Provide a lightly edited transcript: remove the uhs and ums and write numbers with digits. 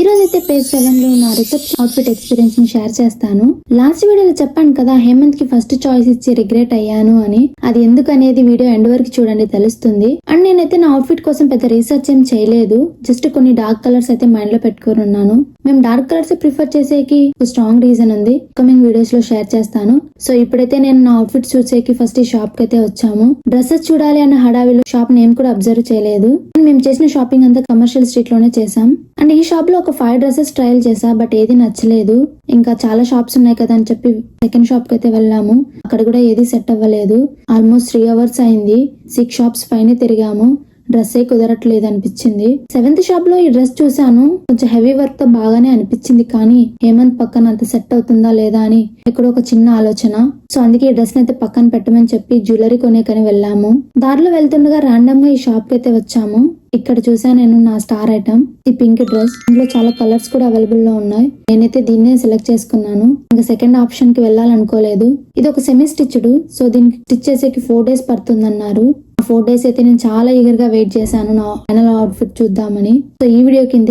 ఈ రోజు అయితే పేజ్ 7 లో నా రిసెప్షన్ అవుట్ఫిట్ ఎక్స్పీరియన్స్ ని షేర్ చేస్తాను. లాస్ట్ వీడియోలో చెప్పాను కదా హేమంత్ కి ఫస్ట్ చాయిస్ ఇచ్చి రిగ్రెట్ అయ్యాను అని. అది ఎందుకు అనేది వీడియో ఎండ్ వరకు చూడండి తెలుస్తుంది. అండ్ నేనైతే నా అవుట్ఫిట్ కోసం పెద్ద రీసెర్చ్ ఏం చేయలేదు. జస్ట్ కొన్ని డార్క్ కలర్స్ అయితే మైండ్ లో పెట్టుకుని ఉన్నాను. మేము డార్క్ కలర్స్ ప్రిఫర్ చేసేకి ఒక స్ట్రాంగ్ రీజన్ ఉంది. కమింగ్ వీడియోస్ లో షేర్ చేస్తాను. సో ఇప్పుడైతే నేను నా అవుట్ఫిట్ చూసేకి ఫస్ట్ ఈ షాప్ కి అయితే వచ్చాము. డ్రెస్సెస్ చూడాలి అన్న హడావిలో షాప్ నేమ్ కూడా అబ్జర్వ్ చేయలేదు. మేము చేసిన షాపింగ్ అంతా కమర్షియల్ స్ట్రీట్ లోనే చేసాం. అండ్ ఈ షాప్ లో ఒక 5 డ్రెస్సెస్ ట్రయల్ చేసా, బట్ ఏది నచ్చలేదు. ఇంకా చాలా షాప్స్ ఉన్నాయి కదా అని చెప్పి సెకండ్ షాప్ కి అయితే వెళ్ళాము. అక్కడ కూడా ఏది సెట్ అవ్వలేదు. ఆల్మోస్ట్ 3 అవర్స్ అయింది. 6 షాప్స్ పైన తిరిగాము. డ్రెస్సే కుదరట్లేదు అనిపించింది. 7th షాప్ లో ఈ డ్రెస్ చూసాను. కొంచెం హెవీ వర్క్ తో బాగానే అనిపించింది, కానీ హేమంత్ పక్కన అంత సెట్ అవుతుందా లేదా అని ఎక్కడో ఒక చిన్న ఆలోచన. సో అందుకే ఈ డ్రెస్ అయితే పక్కన పెట్టమని చెప్పి జ్యువెలరీ కొనేకని వెళ్ళాము. దారిలో వెళ్తుండగా ర్యాండమ్ గా ఈ షాప్ కి అయితే వచ్చాము. ఇక్కడ చూసా నేను నా స్టార్ ఐటమ్, ఈ పింక్ డ్రెస్. ఇందులో చాలా కలర్స్ కూడా అవైలబుల్ లో ఉన్నాయి. నేనైతే దీన్నే సెలెక్ట్ చేసుకున్నాను. ఇంకా సెకండ్ ఆప్షన్ కి వెళ్ళాలనుకోలేదు. ఇది ఒక సెమీ స్టిచ్డ్, సో దీనికి స్టిచ్ చేసేకి 4 days పడుతుందన్నారు. 4 days అయితే నేను చాలా ఈగర్ గా వెయిట్ చేశాను నా ఫైనల్ అవుట్ఫిట్ చూద్దామని. సో ఈ వీడియో కింద